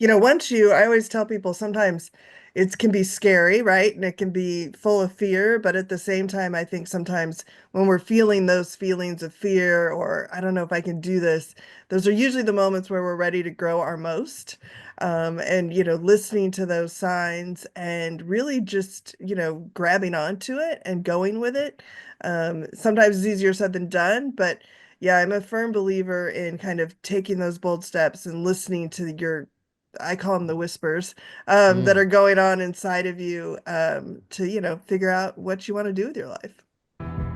I always tell people sometimes it can be scary, right? And it can be full of fear. But at the same time, I think sometimes when we're feeling those feelings of fear, or I don't know if I can do this, those are usually the moments where we're ready to grow our most. Listening to those signs and really just, grabbing onto it and going with it. Sometimes it's easier said than done, but yeah, I'm a firm believer in kind of taking those bold steps and listening to I call them the whispers, that Mm. are going on inside of you, to, figure out what you want to do with your life.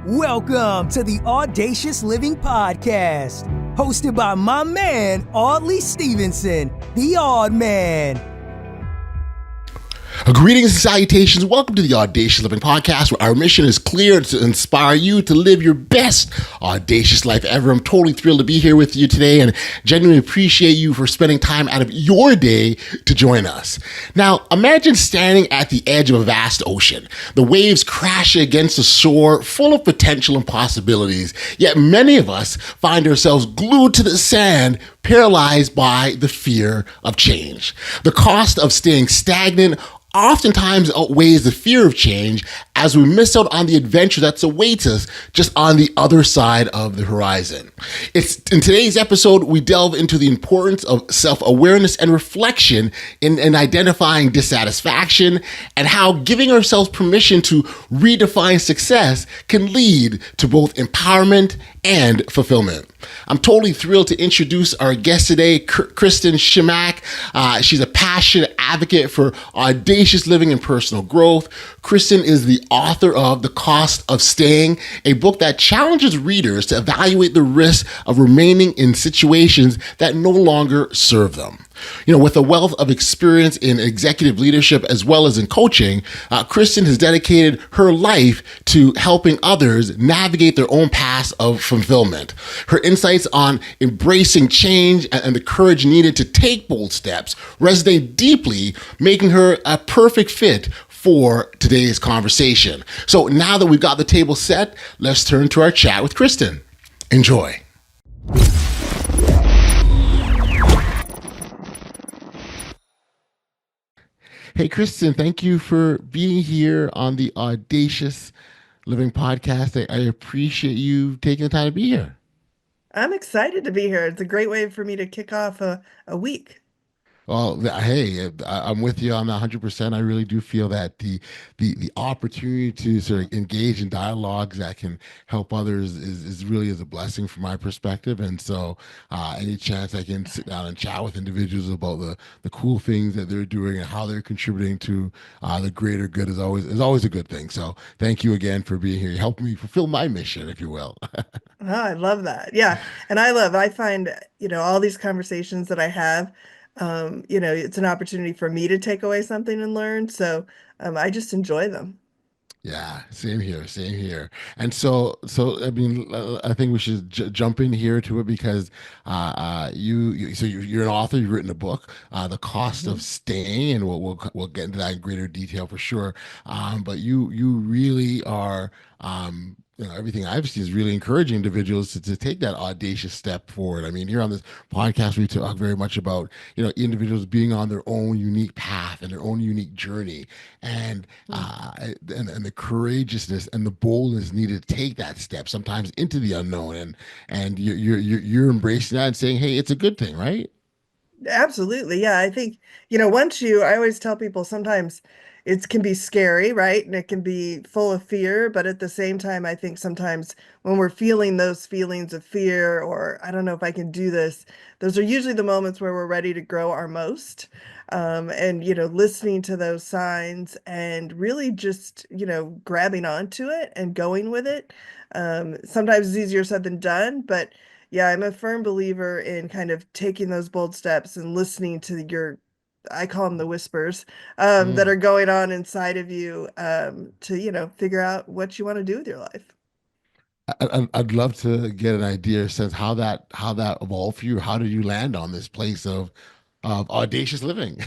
Welcome to the Audacious Living Podcast, hosted by my man, Audley Stephenson, the Odd Man. Greetings and salutations. Welcome to the Audacious Living Podcast, where our mission is clear to inspire you to live your best audacious life ever. I'm totally thrilled to be here with you today and genuinely appreciate you for spending time out of your day to join us. Now, imagine standing at the edge of a vast ocean, the waves crashing against the shore, full of potential and possibilities. Yet many of us find ourselves glued to the sand, paralyzed by the fear of change. The cost of staying stagnant oftentimes outweighs the fear of change as we miss out on the adventure that awaits us just on the other side of the horizon. In today's episode, we delve into the importance of self-awareness and reflection in identifying dissatisfaction and how giving ourselves permission to redefine success can lead to both empowerment and fulfillment. I'm totally thrilled to introduce our guest today, Kristen Chimack. She's a passionate advocate for audacious living and personal growth. Kristen is the author of The Cost of Staying, a book that challenges readers to evaluate the risks of remaining in situations that no longer serve them. With a wealth of experience in executive leadership as well as in coaching, Kristen has dedicated her life to helping others navigate their own paths of fulfillment. Her insights on embracing change and the courage needed to take bold steps resonate deeply, making her a perfect fit for today's conversation. So now that we've got the table set, let's turn to our chat with Kristen. Enjoy. Hey, Kristen, thank you for being here on the Audacious Living Podcast. I appreciate you taking the time to be here. I'm excited to be here. It's a great way for me to kick off a week. Well, hey, I'm with you on that 100%. I really do feel that the opportunity to sort of engage in dialogues that can help others is really is a blessing from my perspective. And so, any chance I can sit down and chat with individuals about the cool things that they're doing and how they're contributing to the greater good is always a good thing. So, thank you again for being here. You helped me fulfill my mission, if you will. Oh, I love that. Yeah. And I find, all these conversations that I have, it's an opportunity for me to take away something and learn. So I just enjoy them. Yeah, same here, same here. And so I mean, I think we should jump in here to it because you're an author. You've written a book, "The Cost Mhm. of Staying," and we'll get into that in greater detail for sure. But you really are. Everything I've seen is really encouraging individuals to take that audacious step forward. I mean, here on this podcast, we talk very much about individuals being on their own unique path and their own unique journey, and and the courageousness and the boldness needed to take that step sometimes into the unknown, and you're embracing that and saying, hey, it's a good thing, right? Absolutely. Yeah. I think, I always tell people sometimes it can be scary, right? And it can be full of fear. But at the same time, I think sometimes when we're feeling those feelings of fear, or I don't know if I can do this, those are usually the moments where we're ready to grow our most. Listening to those signs and really just, grabbing onto it and going with it. Sometimes it's easier said than done, but yeah, I'm a firm believer in kind of taking those bold steps and listening to I call them the whispers, that Mm. are going on inside of you, to, figure out what you want to do with your life. I'd love to get an idea, sense how that evolved for you. How did you land on this place of audacious living?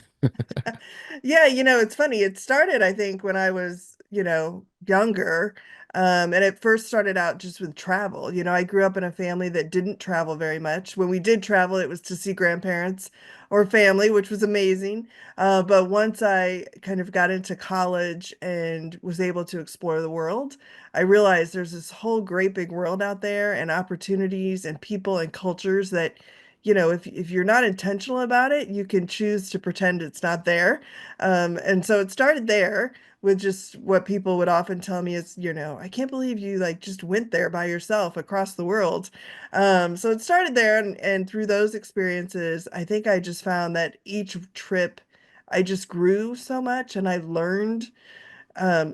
Yeah, it's funny. It started, I think, when I was younger. And it first started out just with travel. I grew up in a family that didn't travel very much. When we did travel, it was to see grandparents or family, which was amazing. But once I kind of got into college and was able to explore the world, I realized there's this whole great big world out there and opportunities and people and cultures that, if you're not intentional about it, you can choose to pretend it's not there. And so it started there with just what people would often tell me is, I can't believe you like just went there by yourself across the world. So it started there, and through those experiences, I think I just found that each trip I just grew so much and I learned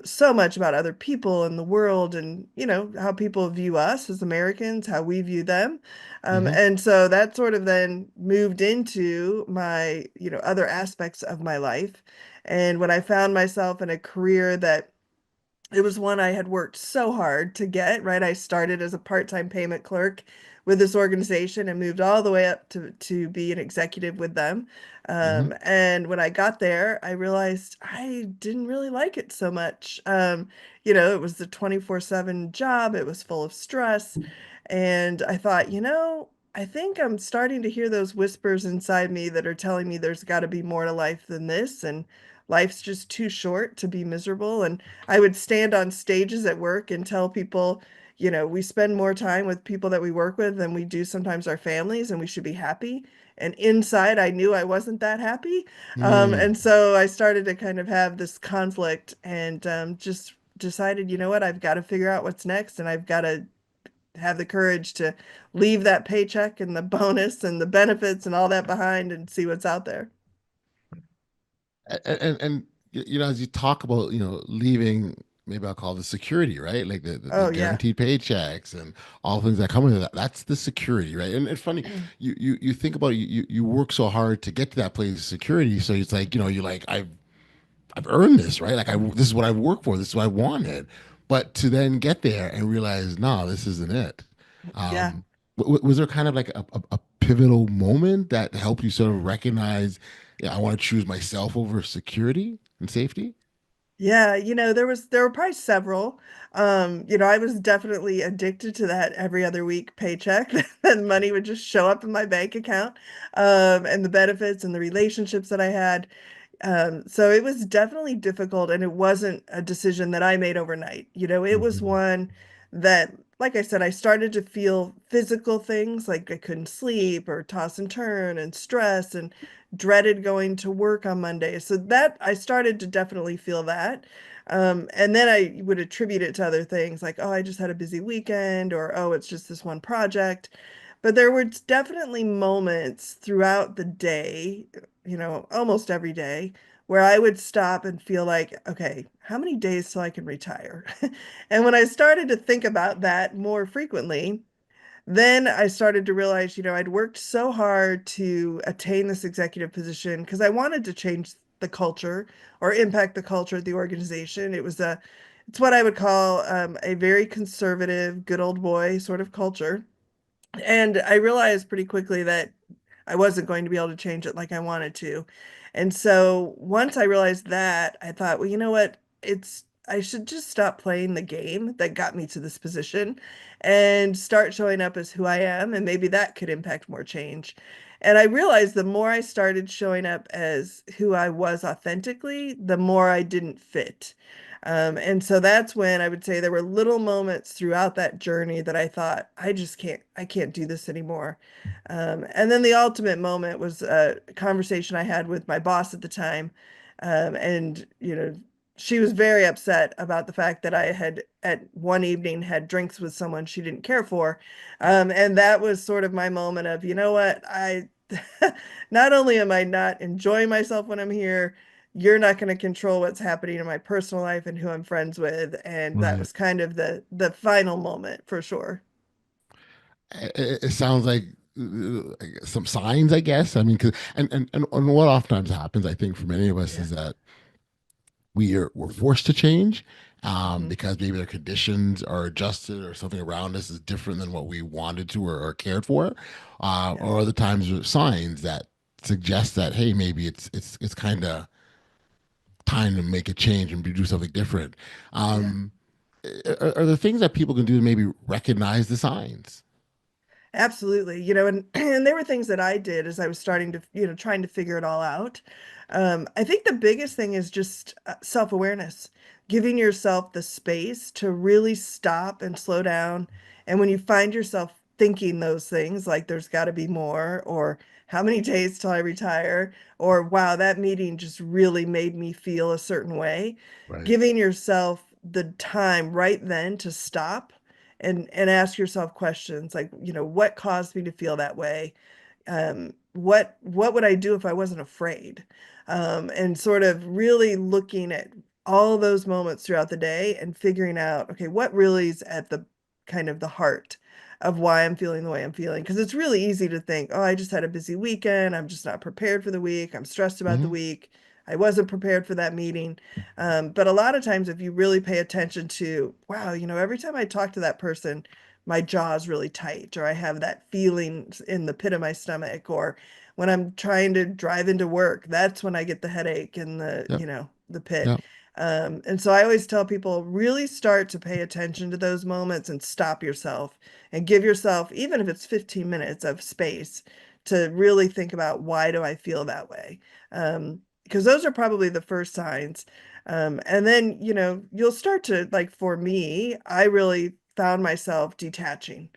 so much about other people in the world and, how people view us as Americans, how we view them. Hmm. And so that sort of then moved into my, other aspects of my life. And when I found myself in a career that it was one I had worked so hard to get, right? I started as a part-time payment clerk with this organization and moved all the way up to be an executive with them. Hmm. And when I got there, I realized I didn't really like it so much. It was the 24/7 job, it was full of stress. And I thought, I think I'm starting to hear those whispers inside me that are telling me there's got to be more to life than this. And life's just too short to be miserable. And I would stand on stages at work and tell people, we spend more time with people that we work with than we do sometimes our families, and we should be happy. And inside, I knew I wasn't that happy. Mm. And so I started to kind of have this conflict and just decided, you know what, I've got to figure out what's next, and I've got to have the courage to leave that paycheck and the bonus and the benefits and all that behind and see what's out there. As you talk about, leaving, maybe I'll call the security, right? Like the Oh, yeah. guaranteed paychecks and all things that come with that. That's the security, right? And it's funny, you think about it, you work so hard to get to that place of security. So it's like, you're like, I've earned this, right? Like this is what I've worked for. This is what I wanted. But to then get there and realize, no, this isn't it. Yeah. Was there kind of like a pivotal moment that helped you sort of recognize, yeah, I want to choose myself over security and safety? Yeah, there were probably several. I was definitely addicted to that every other week paycheck. And money would just show up in my bank account, and the benefits and the relationships that I had. So it was definitely difficult, and it wasn't a decision that I made overnight. It was Hmm. one that, like I said, I started to feel physical things like I couldn't sleep or toss and turn and stress and dreaded going to work on Monday. So that I started to definitely feel that. And then I would attribute it to other things like, oh, I just had a busy weekend, or oh, it's just this one project. But there were definitely moments throughout the day, almost every day, where I would stop and feel like, okay, how many days till I can retire? And when I started to think about that more frequently, then I started to realize, I'd worked so hard to attain this executive position because I wanted to change the culture or impact the culture of the organization. It's what I would call a very conservative, good old boy sort of culture. And I realized pretty quickly that I wasn't going to be able to change it like I wanted to. And so once I realized that, I thought, well, you know what? I should just stop playing the game that got me to this position and start showing up as who I am. And maybe that could impact more change. And I realized the more I started showing up as who I was authentically, the more I didn't fit. And so that's when I would say there were little moments throughout that journey that I thought, I can't do this anymore. And then the ultimate moment was a conversation I had with my boss at the time. And, she was very upset about the fact that I had at one evening had drinks with someone she didn't care for. And that was sort of my moment of, you know what, not only am I not enjoying myself when I'm here, you're not going to control what's happening in my personal life and who I'm friends with. And that Right. was kind of the final moment for sure. It sounds like some signs, I guess. I mean, and what oftentimes happens, I think, for many of us Yeah. is that we're forced to change Hmm. because maybe the conditions are adjusted or something around us is different than what we wanted to or cared for, Yeah. or other times there's signs that suggest that, hey, maybe it's kind of time to make a change and do something different. Yeah. Um, are there things that people can do to maybe recognize the signs? Absolutely. And and there were things that I did as I was starting to, trying to figure it all out. I think the biggest thing is just self-awareness, giving yourself the space to really stop and slow down. And when you find yourself thinking those things, like there's got to be more, or how many days till I retire, or wow, that meeting just really made me feel a certain way, Right. giving yourself the time right then to stop and ask yourself questions like, what caused me to feel that way? What would I do if I wasn't afraid? And sort of really looking at all those moments throughout the day and figuring out, okay, what really is at the kind of the heart of why I'm feeling the way I'm feeling. Because it's really easy to think, oh, I just had a busy weekend. I'm just not prepared for the week. I'm stressed about the Hmm. week. I wasn't prepared for that meeting. But a lot of times, if you really pay attention to, wow, every time I talk to that person, my jaw's really tight, or I have that feeling in the pit of my stomach, or when I'm trying to drive into work, that's when I get the headache and Yep. the pit. Yep. And so I always tell people really start to pay attention to those moments and stop yourself and give yourself, even if it's 15 minutes of space, to really think about why do I feel that way? Because those are probably the first signs. And then, you'll start to, like for me, I really found myself detaching.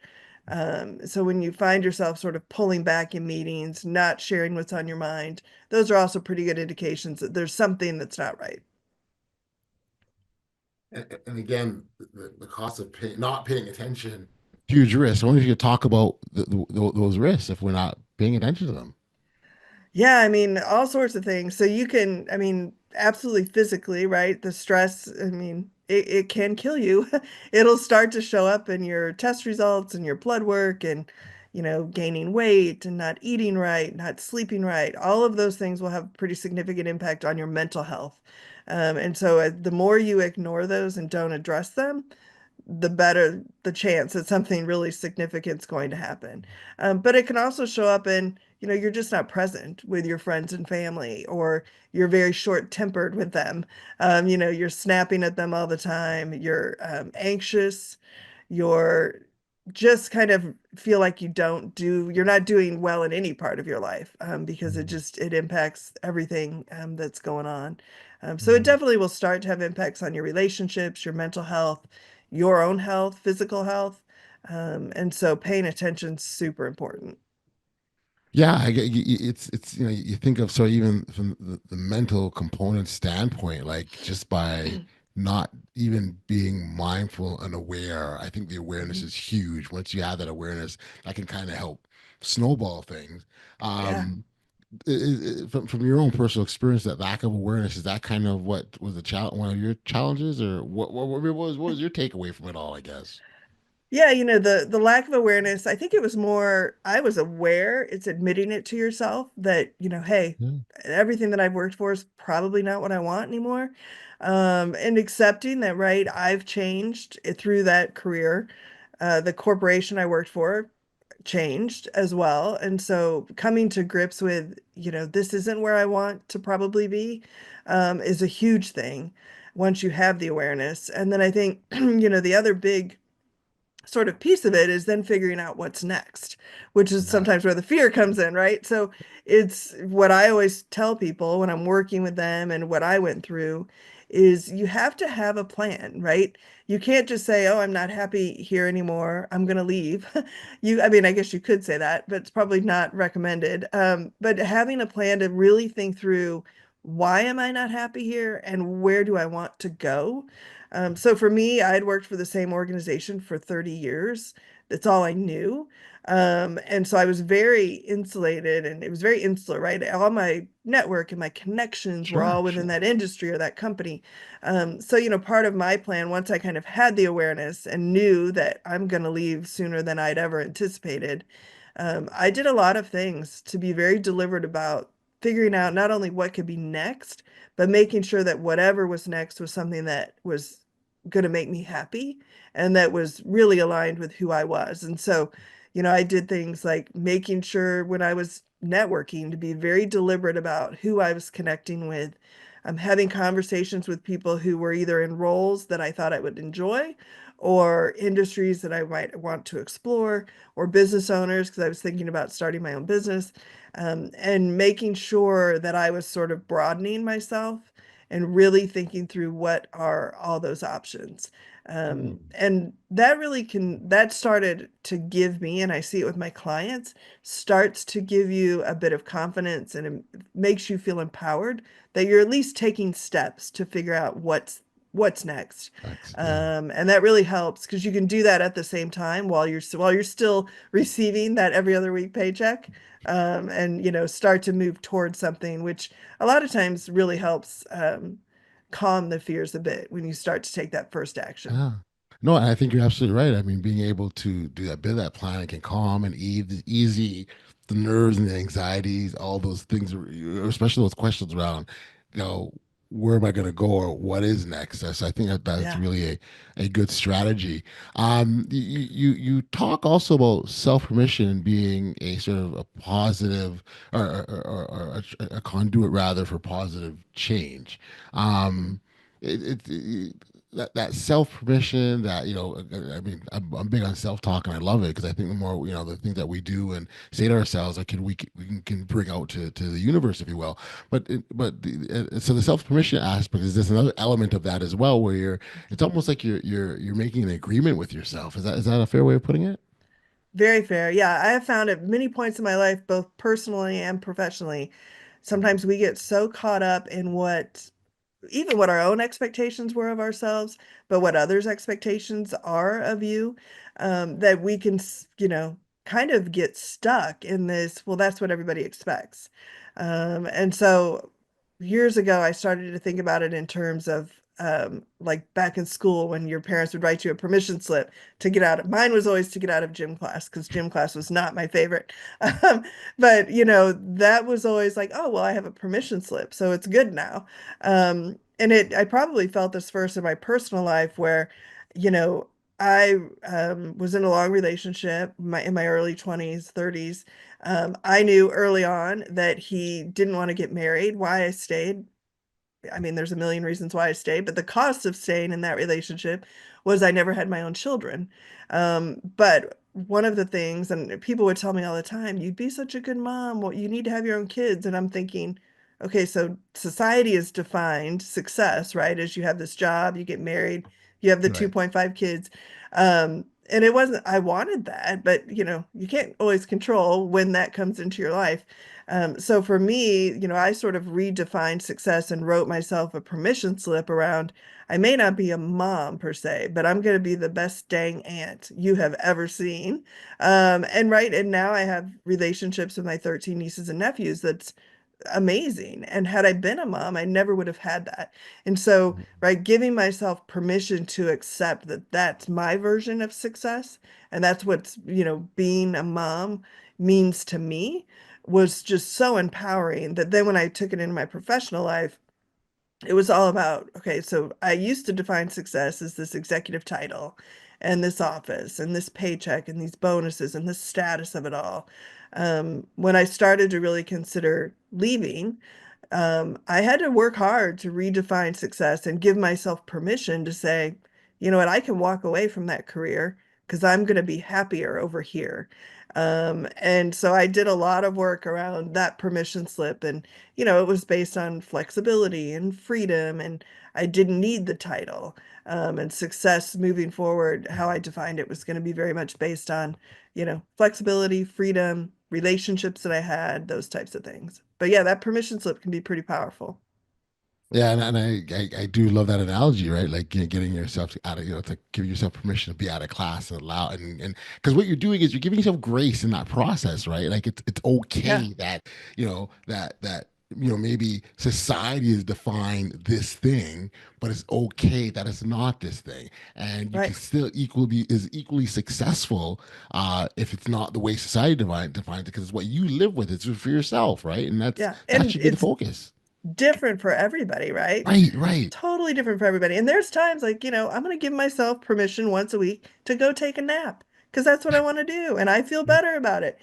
So when you find yourself sort of pulling back in meetings, not sharing what's on your mind, those are also pretty good indications that there's something that's not right. And again, the cost of not paying attention, huge risk. I wonder if you could talk about those risks if we're not paying attention to them. Yeah, I mean, all sorts of things. So you can, I mean, absolutely physically, right? The stress, I mean, it can kill you. It'll start to show up in your test results and your blood work and, gaining weight and not eating right, not sleeping right. All of those things will have pretty significant impact on your mental health. And so the more you ignore those and don't address them, the better the chance that something really significant is going to happen. But it can also show up in, you're just not present with your friends and family, or you're very short-tempered with them. You're snapping at them all the time. You're anxious. You're just kind of feel like you're not doing well in any part of your life, because it impacts everything that's going on. So it Mhm. definitely will start to have impacts on your relationships, your mental health, your own health, physical health. And so paying attention is super important. Yeah, it's you think of, so even from the mental component standpoint, like just by not even being mindful and aware, I think the awareness Mhm. is huge. Once you have that awareness, that can kind of help snowball things. Yeah. Um, from your own personal experience, that lack of awareness, is that kind of what was the challenge, one of your challenges, or what was your takeaway from it all? I guess. Yeah, the lack of awareness, I think it was more I was aware, it's admitting it to yourself that, hey, Yeah. everything that I've worked for is probably not what I want anymore. And accepting that, right, I've changed through that career. The corporation I worked for changed as well. And so coming to grips with, this isn't where I want to probably be, is a huge thing once you have the awareness. And then I think, the other big sort of piece of it is then figuring out what's next, which is Yeah. sometimes where the fear comes in, right? So it's what I always tell people when I'm working with them and what I went through is you have to have a plan, right? You can't just say, "Oh, I'm not happy here anymore. I'm going to leave." I mean, I guess you could say that, but it's probably not recommended. But having a plan to really think through, why am I not happy here and where do I want to go? So for me, I'd worked for the same organization for 30 years. That's all I knew. And so I was very insulated and it was very insular, right? All my network and my connections were Sure. all within Sure. that industry or that company. So, part of my plan, once I kind of had the awareness and knew that I'm going to leave sooner than I'd ever anticipated, I did a lot of things to be very deliberate about figuring out not only what could be next, but making sure that whatever was next was something that was going to make me happy and that was really aligned with who I was. And so, I did things like making sure when I was networking to be very deliberate about who I was connecting with, I'm having conversations with people who were either in roles that I thought I would enjoy or industries that I might want to explore or business owners because I was thinking about starting my own business, and making sure that I was sort of broadening myself and really thinking through what are all those options. And that started to give me, and I see it with my clients, starts to give you a bit of confidence and it makes you feel empowered that you're at least taking steps to figure out what's next. Yeah. And that really helps because you can do that at the same time while you're still receiving that every other week paycheck, and start to move towards something, which a lot of times really helps calm the fears a bit when you start to take that first action. Yeah. No, I think you're absolutely right. I mean, being able to do that bit of that planning can calm and easy the nerves and the anxieties, all those things, especially those questions around, you know, where am I going to go or what is next? So I think that that's Yeah. really a good strategy. You talk also about self permission being a sort of a positive or a conduit rather for positive change. It that self permission that I mean I'm big on self talk and I love it because I think the more the things that we do and say to ourselves like we can bring out to the universe if you will, so the self permission aspect is just another element of that as well where it's almost like you're making an agreement with yourself. Is that a fair way of putting it? Very fair. Yeah, I have found at many points in my life, both personally and professionally, sometimes we get so caught up in even what our own expectations were of ourselves, but what others' expectations are of you, that we can, kind of get stuck in this, well, that's what everybody expects. And so years ago, I started to think about it in terms of like back in school when your parents would write you a permission slip to get out of, mine was always to get out of gym class because gym class was not my favorite. Um, but that was always like, oh, well, I have a permission slip, so it's good now. And I probably felt this first in my personal life where, you know, I was in a long relationship in my early 20s, 30s. I knew early on that he didn't want to get married. Why I stayed, I mean, there's a million reasons why I stayed, but the cost of staying in that relationship was I never had my own children. But one of the things, and people would tell me all the time, you'd be such a good mom. Well, you need to have your own kids. And I'm thinking, okay, so society has defined success, right? As you have this job, you get married, you have the Right. 2.5 kids. And it wasn't, I wanted that, but you can't always control when that comes into your life. So for me, I sort of redefined success and wrote myself a permission slip around, I may not be a mom per se, but I'm going to be the best dang aunt you have ever seen. And now I have relationships with my 13 nieces and nephews that's amazing. And had I been a mom, I never would have had that. And so, right, giving myself permission to accept that that's my version of success and that's what's, being a mom means to me was just so empowering that then when I took it into my professional life, it was all about, okay, so I used to define success as this executive title and this office and this paycheck and these bonuses and the status of it all. When I started to really consider leaving, I had to work hard to redefine success and give myself permission to say, you know what, I can walk away from that career because I'm going to be happier over here. And so I did a lot of work around that permission slip. And, it was based on flexibility and freedom. And I didn't need the title. And success moving forward, how I defined it was going to be very much based on, flexibility, freedom, relationships that I had, those types of things. But yeah, that permission slip can be pretty powerful. Yeah, and I do love that analogy, right? Like getting yourself out of, to give yourself permission to be out of class and allow, and because what you're doing is you're giving yourself grace in that process, right? Like it's Yeah, okay that maybe society has defined this thing, but it's okay that it's not this thing, and you can right. still equally successful if it's not the way society defines it, because it's what you live with. It's for yourself, right? And Yeah. that And should be the it's focus. different for everybody, right? Right, right. Totally different for everybody. And there's times like, I'm going to give myself permission once a week to go take a nap because that's what I want to do. And I feel better about it.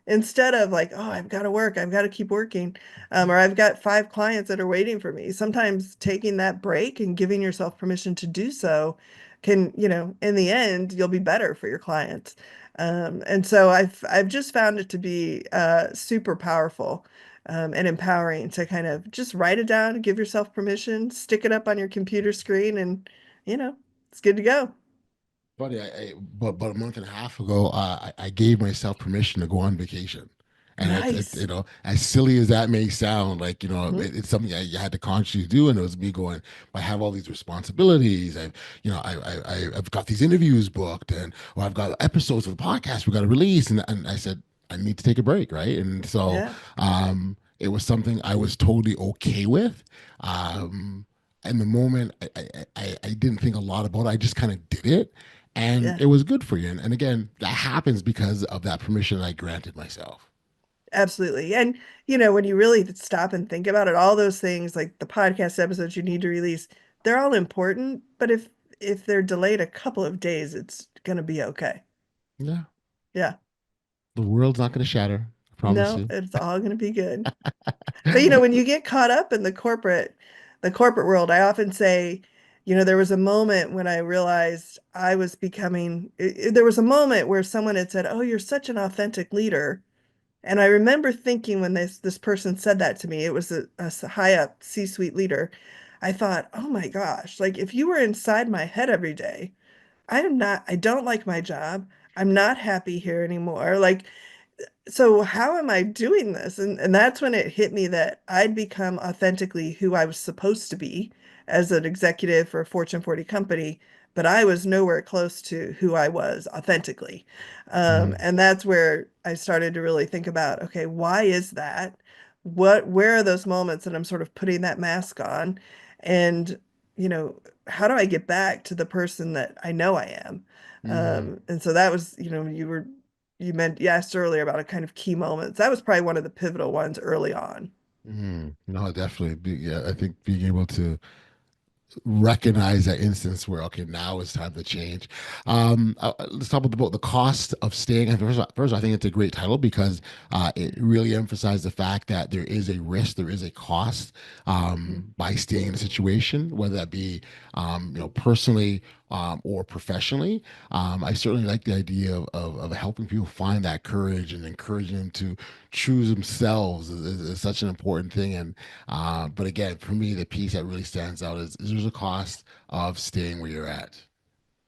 Instead of like, oh, I've got to work, I've got to keep working, or I've got 5 clients that are waiting for me. Sometimes taking that break and giving yourself permission to do so can, in the end, you'll be better for your clients. And so I've just found it to be super powerful and empowering to kind of just write it down, give yourself permission, stick it up on your computer screen, and you know, it's good to go. Buddy, but a month and a half ago, I gave myself permission to go on vacation, and Nice. as silly as that may sound, like Mhm. it's something I had to consciously do, and it was me going, I have all these responsibilities, I've got these interviews booked, and I've got episodes of the podcast we got to release, and I said I need to take a break, right? And so, Yeah. it was something I was totally okay with. In the moment, I didn't think a lot about it. I just kind of did it, and Yeah. it was good for you. And again, that happens because of that permission I granted myself. Absolutely. And when you really stop and think about it, all those things like the podcast episodes you need to release, they're all important, but if they're delayed a couple of days, it's going to be okay. Yeah, Yeah. the world's not going to shatter. I promise No, you. it's all going to be good. But when you get caught up in the corporate world, I often say, there was a moment when I realized I was becoming, there was a moment where someone had said, "Oh, you're such an authentic leader." And I remember thinking when this person said that to me, it was a high up C-suite leader. I thought, "Oh my gosh, like if you were inside my head every day, I don't like my job. I'm not happy here anymore." Like, so how am I doing this? And that's when it hit me that I'd become authentically who I was supposed to be as an executive for a Fortune 40 company, but I was nowhere close to who I was authentically. Mhm. And that's where I started to really think about, okay, why is that? Where are those moments that I'm sort of putting that mask on? And, you know, how do I get back to the person that I know I am? Mhm. And so that was, you asked earlier about a kind of key moments. That was probably one of the pivotal ones early on. No, definitely. Yeah, I think being able to recognize that instance where okay, now it's time to change. Let's talk about the cost of staying. And first, I think it's a great title because it really emphasizes the fact that there is a risk, there is a cost Mhm. by staying in a situation, whether that be personally or professionally. I certainly like the idea of helping people find that courage and encouraging them to choose themselves is such an important thing. And but again, for me, the piece that really stands out is there's a cost of staying where you're at.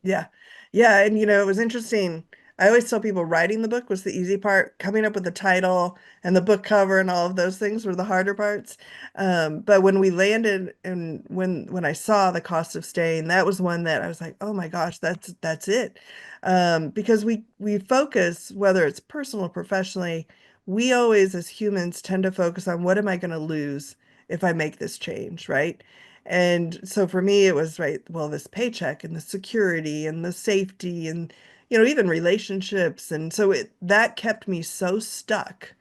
Yeah. Yeah. And, it was interesting. I always tell people writing the book was the easy part. Coming up with the title and the book cover and all of those things were the harder parts. But when we landed and when I saw the cost of staying, that was one that I was like, oh my gosh, that's it. Because we focus, whether it's personal or professionally, we always as humans tend to focus on what am I going to lose if I make this change, right? And so for me, it was right, well, this paycheck and the security and the safety and, even relationships. And so that kept me so stuck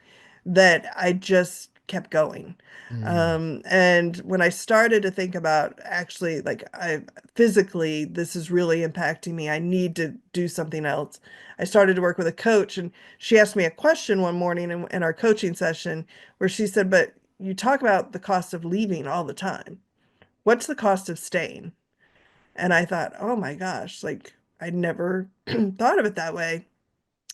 that I just kept going. Mm, And when I started to think about actually, like, I physically, this is really impacting me, I need to do something else. I started to work with a coach, and she asked me a question one morning in our coaching session where she said, "But you talk about the cost of leaving all the time. What's the cost of staying?" And I thought, oh my gosh, like I never thought of it that way.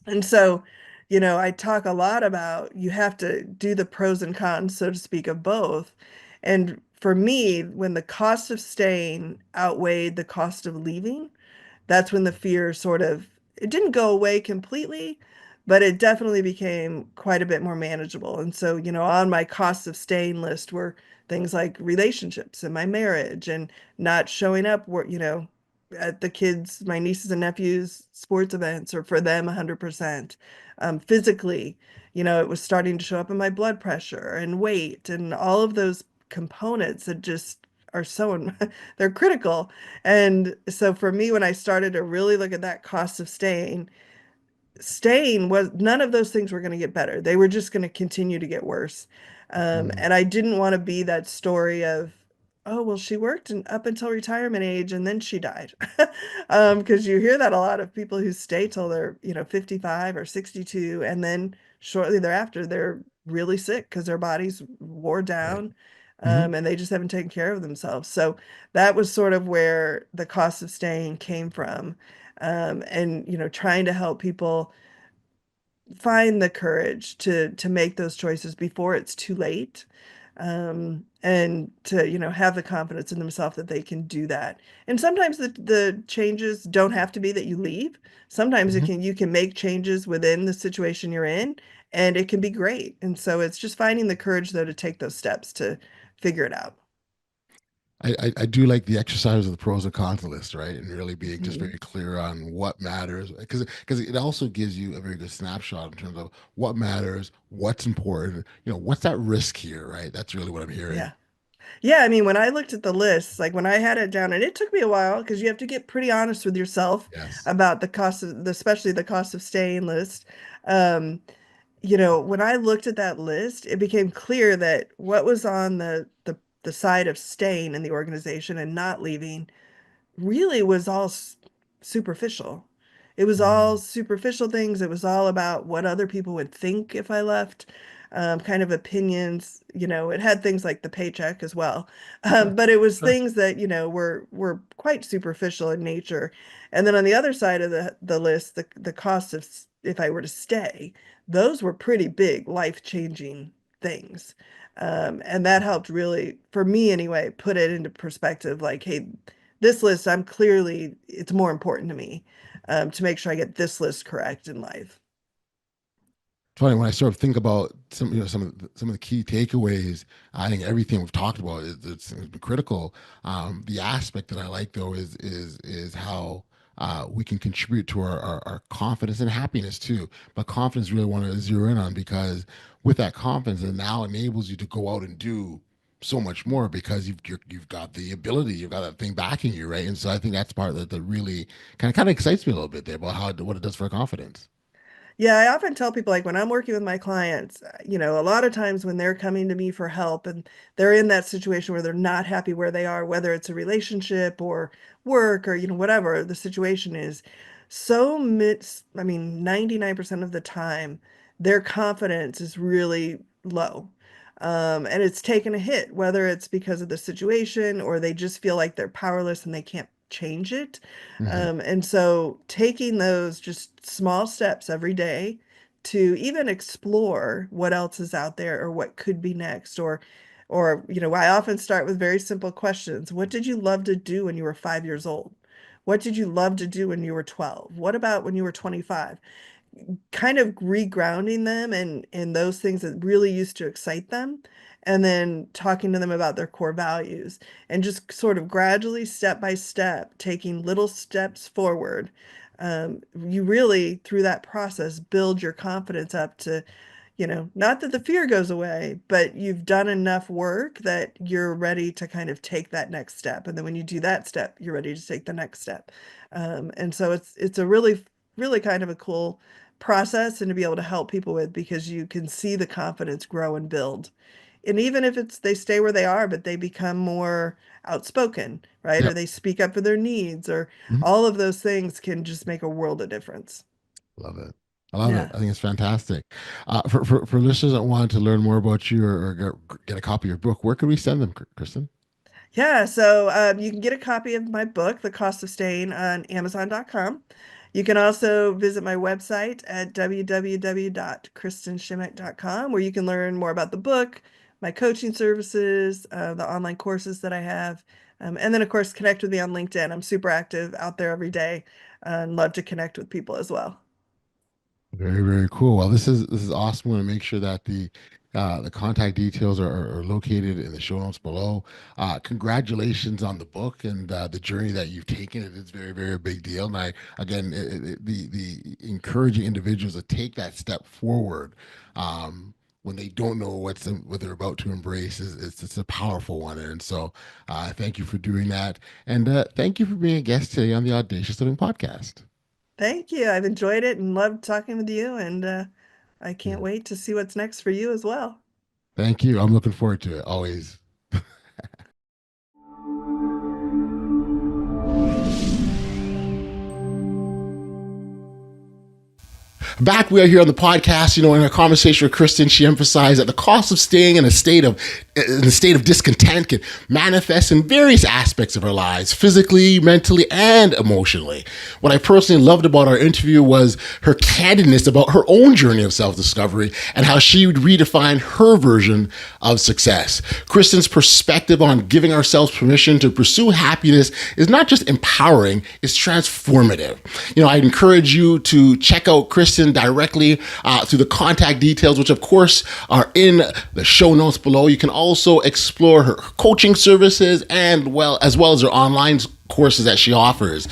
And so, I talk a lot about you have to do the pros and cons, so to speak, of both. And for me, when the cost of staying outweighed the cost of leaving, that's when the fear sort of it didn't go away completely, but it definitely became quite a bit more manageable. And so, on my costs of staying list were things like relationships and my marriage and not showing up at the kids, my nieces and nephews' sports events or for them 100%. Physically, it was starting to show up in my blood pressure and weight and all of those components that just are so they're critical. And so for me, when I started to really look at that cost of staying was none of those things were going to get better. They were just going to continue to get worse. mm, And I didn't want to be that story of oh, well, she worked up until retirement age and then she died. Because you hear that a lot of people who stay till they're, 55 or 62, and then shortly thereafter, they're really sick because their bodies wore Right. down, Hmm. and they just haven't taken care of themselves. So that was sort of where the cost of staying came from. And, trying to help people find the courage to make those choices before it's too late, and to have the confidence in themselves that they can do that. And sometimes the changes don't have to be that you leave. Sometimes Hmm. you can make changes within the situation you're in, and it can be great. And so it's just finding the courage though to take those steps to figure it out. I do like the exercise of the pros and cons list, right? And really being just Mhm. very clear on what matters, because it also gives you a very good snapshot in terms of what matters, what's important, what's that risk here, right? That's really what I'm hearing. Yeah. Yeah, I mean, when I looked at the list, like when I had it down, and it took me a while because you have to get pretty honest with yourself Yes. about the cost of, especially the cost of staying list. Um, when I looked at that list, it became clear that what was on the side of staying in the organization and not leaving really was all superficial. It was all Mm. superficial things. It was all about what other people would think if I left, kind of opinions. It had things like the paycheck as well, Sure. but it was Sure. things that were quite superficial in nature. And then on the other side of the list, the cost of if I were to stay, those were pretty big, life-changing things. And that helped really, for me anyway, put it into perspective. Like, hey, this list, it's more important to me, to make sure I get this list correct in life. Funny when I sort of think about some of the key takeaways. I think everything we've talked about it's been critical. The aspect that I like though is how we can contribute to our confidence and happiness too. But confidence really want to zero in on, because with that confidence, it now enables you to go out and do so much more because you've got the ability, you've got that thing backing you, right? And so I think that's part that really kind of excites me a little bit there about what it does for confidence. Yeah, I often tell people, like when I'm working with my clients, a lot of times when they're coming to me for help and they're in that situation where they're not happy where they are, whether it's a relationship or work or, whatever the situation is, I mean, 99% of the time, their confidence is really low. And it's taken a hit, whether it's because of the situation or they just feel like they're powerless and they can't change it. Hmm. And so taking those just small steps every day to even explore what else is out there or what could be next, or I often start with very simple questions. What did you love to do when you were 5 years old? What did you love to do when you were 12? What about when you were 25? Kind of regrounding them in those things that really used to excite them, and then talking to them about their core values, and just sort of gradually, step by step, taking little steps forward. You really, through that process, build your confidence up to, not that the fear goes away, but you've done enough work that you're ready to kind of take that next step. And then when you do that step, you're ready to take the next step. And so it's a really, really kind of a cool process and to be able to help people with, because you can see the confidence grow and build. And even if they stay where they are, but they become more outspoken, right? Or Yep. they speak up for their needs, or Mhm. all of those things can just make a world of difference. Love it. I love it. Yeah. I think it's fantastic. For listeners that want to learn more about you, or get a copy of your book, where can we send them, Kristen? Yeah, so you can get a copy of my book, The Cost of Staying, on Amazon.com. You can also visit my website at www.kristenchimack.com, where you can learn more about the book, my coaching services, the online courses that I have, and then, of course, connect with me on LinkedIn. I'm super active out there every day, and love to connect with people as well. Very, very cool. Well, this is awesome. We want to make sure that the contact details are located in the show notes below. Congratulations on the book and the journey that you've taken. It is very, very a big deal. And I again, the encouraging individuals to take that step forward when they don't know what they're about to embrace it's a powerful one. And so, thank you for doing that, and thank you for being a guest today on the Audacious Living Podcast. Thank you. I've enjoyed it and loved talking with you, and I can't Yeah. wait to see what's next for you as well. Thank you. I'm looking forward to it always. Back we are here on the podcast, in our conversation with Kristen, she emphasized that the cost of staying in a state of discontent can manifest in various aspects of our lives, physically, mentally, and emotionally. What I personally loved about our interview was her candidness about her own journey of self-discovery and how she would redefine her version of success. Kristen's perspective on giving ourselves permission to pursue happiness is not just empowering, it's transformative. I'd encourage you to check out Kristen directly through the contact details, which of course are in the show notes below. You can also explore her coaching services as well as her online courses that she offers.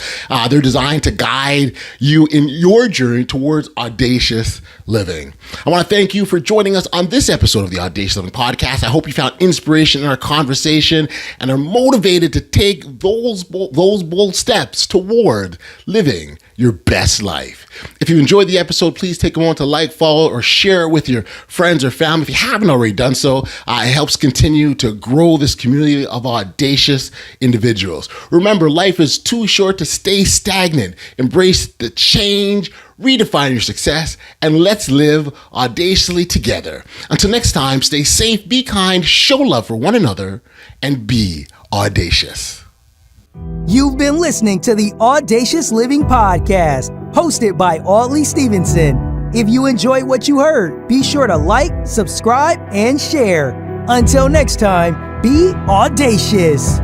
They're designed to guide you in your journey towards audacious living. I want to thank you for joining us on this episode of the Audacious Living Podcast. I hope you found inspiration in our conversation and are motivated to take those bold steps toward living your best life. If you enjoyed the episode, please take a moment to like, follow, or share it with your friends or family. If you haven't already done so, it helps continue to grow this community of audacious individuals. Remember, life is too short to stay stagnant. Embrace the change, redefine your success, and let's live audaciously together. Until next time, stay safe, be kind, show love for one another, and be audacious. You've been listening to the Audacious Living Podcast, hosted by Audley Stephenson. If you enjoyed what you heard, be sure to like, subscribe, and share. Until next time, be audacious.